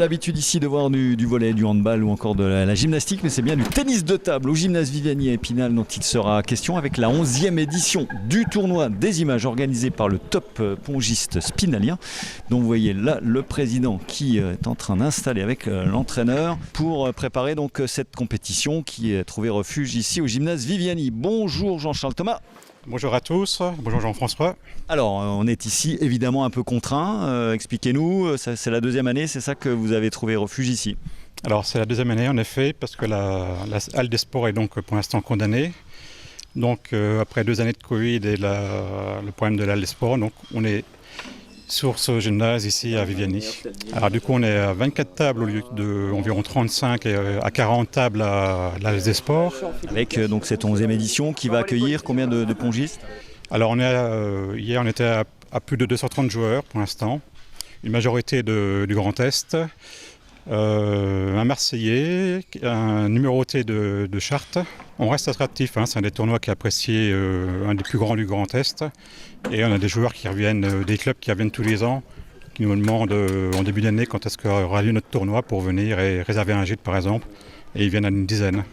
l'habitude ici de voir du volley, du handball ou encore de la gymnastique, mais c'est bien du tennis de table au gymnase Viviani à Épinal dont il sera question avec la 11e édition du tournoi des images organisé par le top pongiste spinalien, dont vous voyez là le président qui est en train d'installer avec l'entraîneur pour préparer donc cette compétition qui a trouvé refuge ici au gymnase Viviani. Bonjour Jean-Charles Thomas. Bonjour à tous, bonjour Jean-François. Alors, on est ici évidemment un peu contraint. Expliquez-nous, c'est la deuxième année, c'est ça que vous avez trouvé refuge ici? Alors, c'est la deuxième année en effet, parce que la halle des sports est donc pour l'instant condamnée. Donc, après 2 années de Covid et le problème de la halle des sports, donc on est sur ce gymnase ici à Viviani. Alors du coup, on est à 24 tables au lieu d'environ 35 et à 40 tables à la halle des sports. Avec donc cette 11e édition qui va accueillir combien de pongistes? Alors hier on était à plus de 230 joueurs pour l'instant, une majorité du Grand Est, un Marseillais, un numéroté de Chartres. On reste attractif, c'est un des tournois qui est apprécié, un des plus grands du Grand Est. Et on a des joueurs qui reviennent, des clubs qui reviennent tous les ans, qui nous demandent en début d'année quand est-ce qu'aura lieu notre tournoi pour venir et réserver un gîte par exemple. Et ils viennent à une dizaine.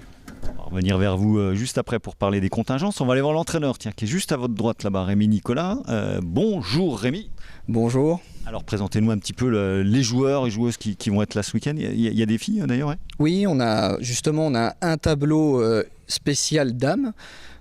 On va revenir vers vous juste après pour parler des contingences. On va aller voir l'entraîneur, qui est juste à votre droite là-bas, Rémi Nicolas. Bonjour Rémi. Bonjour. Alors présentez-nous un petit peu les joueurs et joueuses qui vont être là ce week-end. Il y a des filles d'ailleurs, ouais. Oui, on a un tableau spécial dames.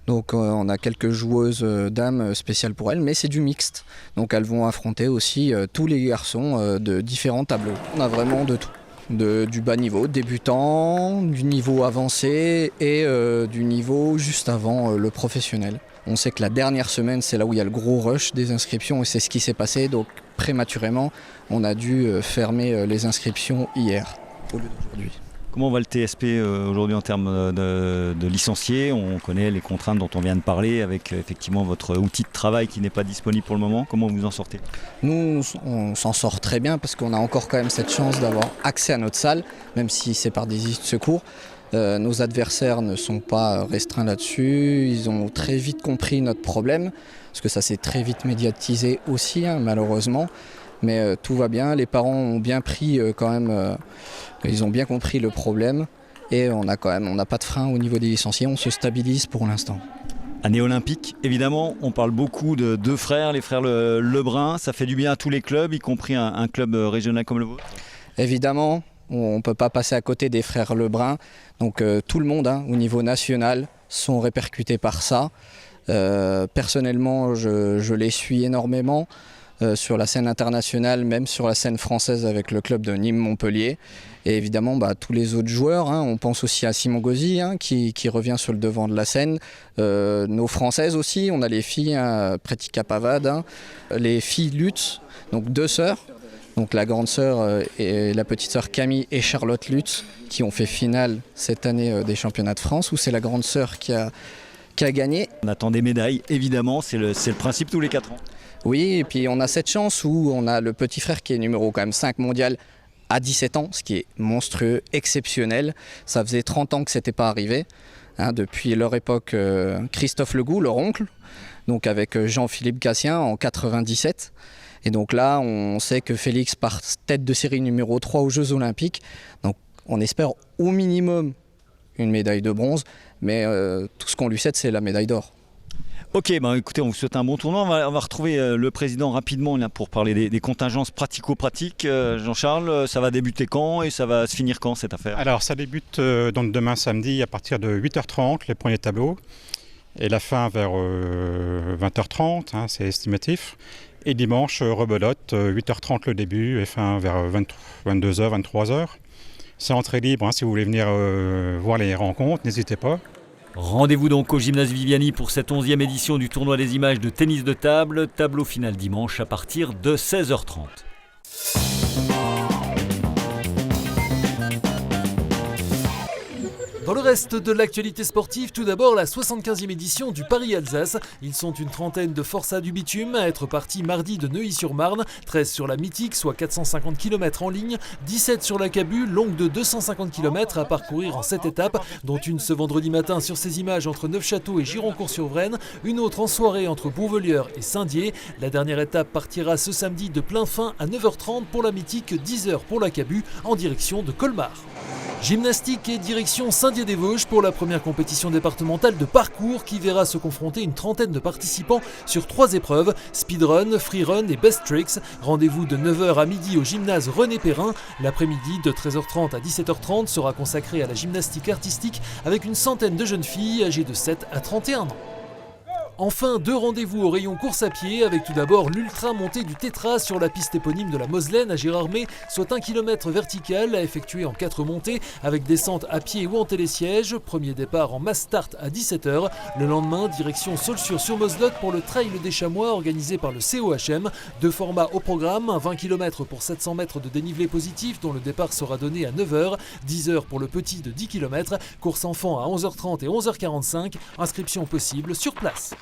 Donc on a quelques joueuses dames spéciales pour elles, mais c'est du mixte. Donc elles vont affronter aussi tous les garçons de différents tableaux. On a vraiment de tout. Du bas niveau, débutant, du niveau avancé et du niveau juste avant le professionnel. On sait que la dernière semaine, c'est là où il y a le gros rush des inscriptions et c'est ce qui s'est passé. Donc prématurément, on a dû fermer les inscriptions hier au lieu d'aujourd'hui. Comment va le TSP aujourd'hui en termes de licenciés? On connaît les contraintes dont on vient de parler avec effectivement votre outil de travail qui n'est pas disponible pour le moment. Comment vous en sortez? Nous, on s'en sort très bien parce qu'on a encore quand même cette chance d'avoir accès à notre salle, même si c'est par des issues de secours. Nos adversaires ne sont pas restreints là-dessus. Ils ont très vite compris notre problème, parce que ça s'est très vite médiatisé aussi, malheureusement. Mais tout va bien, les parents ont bien pris quand même, ils ont bien compris le problème et on n'a pas de frein au niveau des licenciés, on se stabilise pour l'instant. Année olympique, évidemment, on parle beaucoup de 2 frères, les frères Lebrun, ça fait du bien à tous les clubs, y compris un club régional comme le vôtre? Évidemment, on ne peut pas passer à côté des frères Lebrun, donc tout le monde au niveau national sont répercutés par ça. Personnellement, je les suis énormément. Sur la scène internationale, même sur la scène française avec le club de Nîmes-Montpellier. Et évidemment, tous les autres joueurs, on pense aussi à Simon Gauzy qui revient sur le devant de la scène. Nos Françaises aussi, on a les filles, Pretica Pavad, les filles Lutz, donc 2 sœurs. Donc la grande sœur et la petite sœur Camille et Charlotte Lutz qui ont fait finale cette année des championnats de France, où c'est la grande sœur qui a gagné. On attend des médailles, évidemment, c'est le principe tous les 4 ans. Oui, et puis on a cette chance où on a le petit frère qui est numéro quand même 5 mondial à 17 ans, ce qui est monstrueux, exceptionnel. Ça faisait 30 ans que ce n'était pas arrivé, depuis leur époque Christophe Legout, leur oncle, donc avec Jean-Philippe Gatien en 97. Et donc là, on sait que Félix part tête de série numéro 3 aux Jeux Olympiques. Donc on espère au minimum une médaille de bronze, mais tout ce qu'on lui cède, c'est la médaille d'or. Ok, écoutez, on vous souhaite un bon tournoi. On va retrouver le président rapidement là, pour parler des contingences pratico-pratiques. Jean-Charles, ça va débuter quand et ça va se finir quand cette affaire? Alors ça débute donc demain samedi à partir de 8h30 les premiers tableaux et la fin vers 20h30, c'est estimatif. Et dimanche, rebelote, 8h30 le début et fin vers 22h, 23h. C'est entrée libre, si vous voulez venir voir les rencontres, n'hésitez pas. Rendez-vous donc au gymnase Viviani pour cette 11e édition du tournoi des images de tennis de table. Tableau final dimanche à partir de 16h30. Dans le reste de l'actualité sportive, tout d'abord la 75e édition du Paris-Alsace. Ils sont une trentaine de forçats du bitume à être partis mardi de Neuilly-sur-Marne, 13 sur la mythique, soit 450 km en ligne, 17 sur la Cabu, longue de 250 km à parcourir en 7 étapes, dont une ce vendredi matin sur ces images entre Neufchâteau et Gironcourt-sur-Vraine, une autre en soirée entre Bourvelière et Saint-Dié. La dernière étape partira ce samedi de plein fin à 9h30 pour la mythique, 10h pour la Cabu, en direction de Colmar. Gymnastique et direction Saint-Dié-des-Vosges pour la première compétition départementale de parcours qui verra se confronter une trentaine de participants sur 3 épreuves, speedrun, freerun et best tricks. Rendez-vous de 9h à midi au gymnase René Perrin. L'après-midi de 13h30 à 17h30 sera consacré à la gymnastique artistique avec une centaine de jeunes filles âgées de 7 à 31 ans. Enfin, 2 rendez-vous au rayon course à pied avec tout d'abord l'ultra montée du Tétras sur la piste éponyme de la Moselaine à Gérardmer, soit 1 km vertical à effectuer en 4 montées avec descente à pied ou en télésiège. Premier départ en mass start à 17h. Le lendemain, direction Saulxures-sur-Moselotte pour le Trail des Chamois organisé par le COHM. 2 formats au programme, 20 km pour 700 mètres de dénivelé positif dont le départ sera donné à 9h, 10h pour le petit de 10 km, course enfant à 11h30 et 11h45, inscription possible sur place.